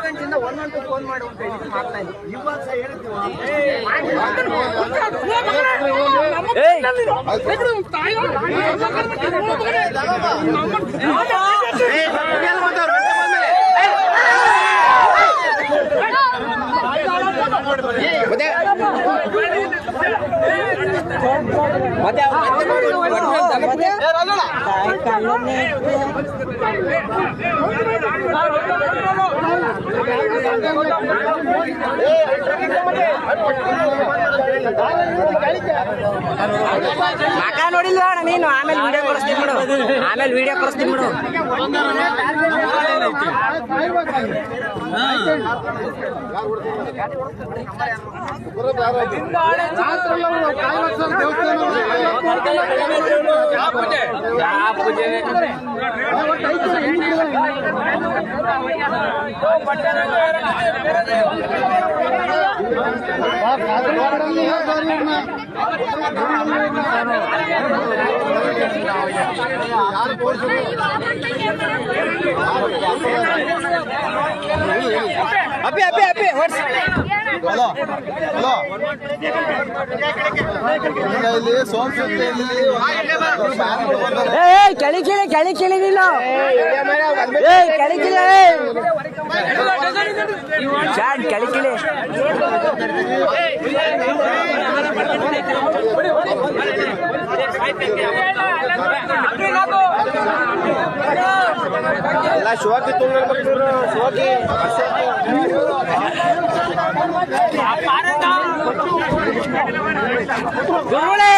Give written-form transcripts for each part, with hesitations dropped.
ಗಂಟೆಯಿಂದ ಒಂದೊಂದು ಫೋನ್ ಮಾಡಿ ಅಂತ ಹೇಳಿ ಮಾಡ್ತಾ ಇದ್ದೀನಿ. ಇವಾಗ ಸಹ ಮಕ ನೋಡಿಲ್ವ ನೀನು? ಆಮೇಲೆ ವಿಡಿಯೋ ಕಳಿಸ್ತೀನಿ ಬಿಡು, ಆಮೇಲೆ ವಿಡಿಯೋ ಕಳಿಸ್ತೀನಿ ಬಿಡು. ಅಪ್ಪಿ ಅಪ್ಪಿ ಅಪ್ಪಿ ಹಲೋ ಹಲೋ ಇಲ್ಲಿ ಸೋಮಶಕ್ತಿ ಕೆಳಿ ಕಿಳಿ ಕೆಳಿ ಕಿಳಿದಿಲ್ಲ, ಕೆಳಿ ಕಿಳಿ ಚಾಡ್ ಕೆಳಿ ಕಿಳಿ. ಎಲ್ಲ ಶೋಕಿ ಶೋಕಿ ಗುರುಗಳೇ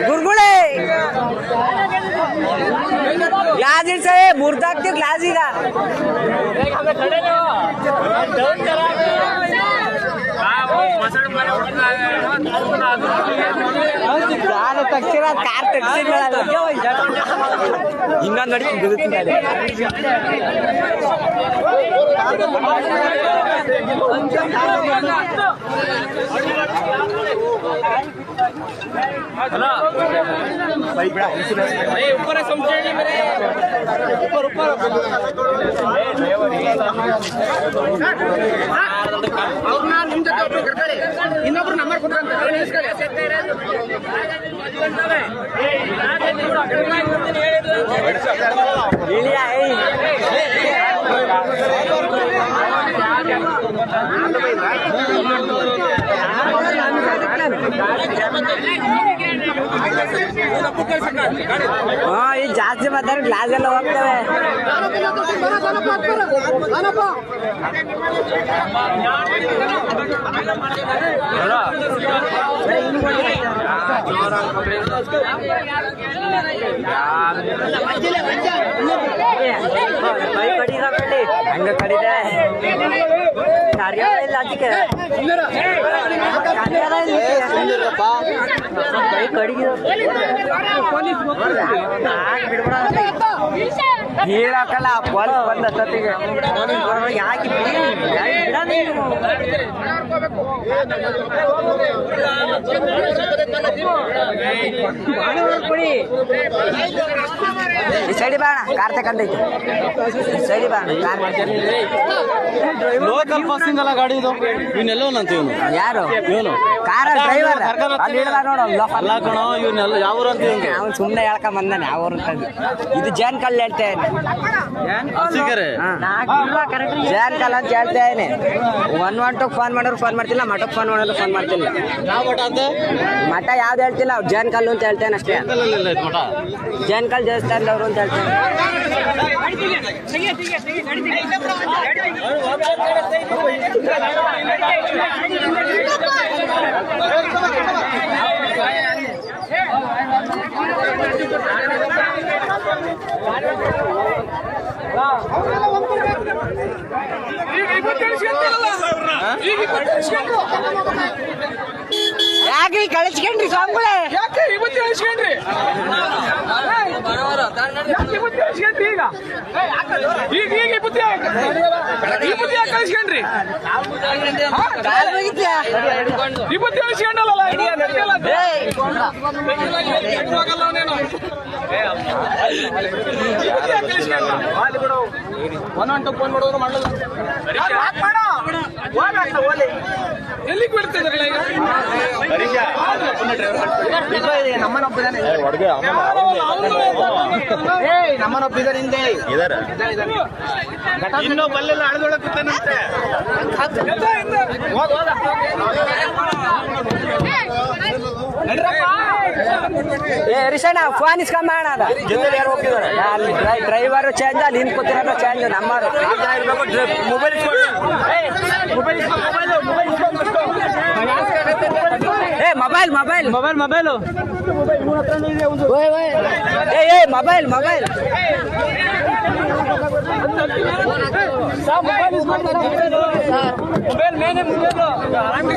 ಗುರುಗಳೇ ಗ್ಲಾಸ್ ಇಡ್ಸೇ ಮುರ್ದಾಕ್ತಿವ್ ಗ್ಲಾಸ್ ಈಗ. ತಕ್ಷಣ ಕಾರ್ ತೆಗ್ಸಿದ ಇನ್ನೊಂದು ನಡಿ ಇನ್ನೊಬ್ರು ನಂಬರ್ ಕೊಟ್ರಂತ ಈಗ ಜಾಸ್ತಿ ಮಾತಾಡಿ ಗ್ಲಾಸ್ ಎಲ್ಲ ಹೋಗ್ತವೆ. ಹಂಗ ಕಡಿದೆ ಇಲ್ಲ ಅದಕ್ಕೆ ಹೇಳಕ್ಕಲ್ಲ ಪೊಲೀಸ್ ಬಂದ ಸತ್ತಿಗೆ ಯಾಕೆ ಸೈಡಿ ಬಾಣ ಕಾರ್ ತಗೊಂಡೈತಿ ಸೈಡಿ ಬಾಣ ಲೋಕಲ್ ಬಸ್ಸಿಂದ ಅಲ್ಲ ಗಾಡಿ ಇದು. ಇವನ್ನೆಲ್ಲವನಂತ ಇವನು ಯಾರು? ಇವನು ಕಾರ ಡ್ರೈವರ್ ಅಲ್ಲಿ ಹಿಡ್ದ ನೋಡು. ಅಲ್ಲ ಕಣೋ ಇವನ್ನೆಲ್ಲ ಯಾವ ಊರು ಅಂತ ಇವನ್ಗೆ? ಅವ್ನು ಸುಮ್ಮನೆ ಹೇಳ್ಕೊಂಡ್ ಬಂದಾನೆ ಯಾವ ಊರು ಅಂತ. ಇದು ಜೇನ್ ಕಲ್ ಹೇಳ್ತೇನೆ, ಜೇನ್ ಕಲ್ ಅಂತ ಹೇಳ್ತೇನೆ. 112 ಫೋನ್ ಮಾಡೋರು ಫೋನ್ ಮಾಡ್ತಿಲ್ಲ, ಮಠಕ್ಕೆ ಫೋನ್ ಮಾಡೋರು ಫೋನ್ ಮಾಡ್ತಿಲ್ಲ. ಯಾವ ಮಠ ಅಂತ? ಮಠ ಯಾವ್ದು ಹೇಳ್ತಿಲ್ಲ, ಜೇನ್ ಕಲ್ಲು ಅಂತ ಹೇಳ್ತೇನೆ ಅಷ್ಟೇ. ಮಠ ಜೇನ್ ಕಲ್ ದೇವಸ್ಥಾನದವರು ಅಂತ ಹೇಳ್ತೇನೆ. ಯಾಕೆ ಕಳಿಸ್ಕೊಂಡ್ರಿ ಸ್ವಾಮಿಗಳೇ? ಯಾಕೆ ಇವತ್ತು ಕಳಿಸ್ಕೊಂಡ್ರಿ? ಈಗ ಬುದ್ಧಿ ಕಳಿಸ್ಕೊಂಡ್ರಿ? ಈ ಬುದ್ಧಿ ಕಳಿಸ್ಕೊಂಡಲ್ಲ 112 ಫೋನ್ ಮಾಡೋದು ಮಾಡಲ್ಲ. ಎಲ್ಲಿಗೆ ಬಿಡ್ತಿದ್ರಲ್ಲ ಈಗ? ನಮ್ಮನೊಬ್ಬಿದ್ದಾನೆ ನಮ್ಮನೊಬ್ಬಿದ್ದಾರೆ ಹಿಂದೆ ಇನ್ನೂ ಬಲ್ಲೆಲ್ಲ ಅಳದೊಳಕುತ್ತಾನಂತೆ. ಏ ರಿಷಣ್ಣ ಫೋನ್ ಇಸ್ಕೊಂಬಣ ಅದ ಜೊತೆಲಿ ಯಾರು ಹೋಗ್ತಿದ್ದಾರೆ? ಡ್ರೈವರ್ ಚೇಂಜ್ ಅಲ್ಲಿ ಹಿಂದ್ ಕೂತಿರೋ ಚೇಂಜ್ ನಮ್ಮರು ಮೊಬೈಲ್ ಏ ಮೊಬೈಲ್ ಮೊಬೈಲ್ ಮೊಬೈಲ್ ಮೊಬೈಲು ಏ ಮೊಬೈಲ್ ಮೊಬೈಲ್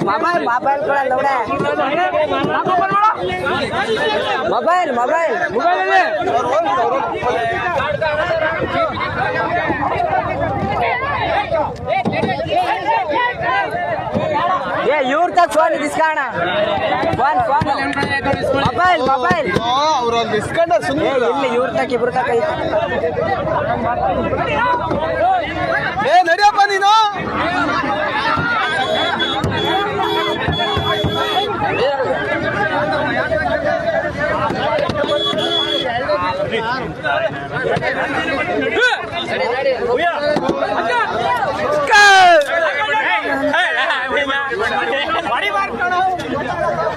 ಮೊಬೈಲ್ ಮೊಬೈಲ್ ಕೂಡ ನೋಡೆ ಮೊಬೈಲ್ ಮೊಬೈಲ್ ಏ ಇವ್ರ ತಗ ಫೋನ್ ಇಸ್ಕೋಣ ಫೋನ್ ಫೋನ್ ಮೊಬೈಲ್ ಮೊಬೈಲ್ ಅವ್ರಲ್ಲಿ ಇಸ್ಕೊಂಡ ಏ ಇಲ್ಲಿ ಇವ್ರ ತಕ ಇಬ್ರ ತಕ ಏ ನಡಿಯಪ್ಪ ನೀನು. ಅಕ್ಕ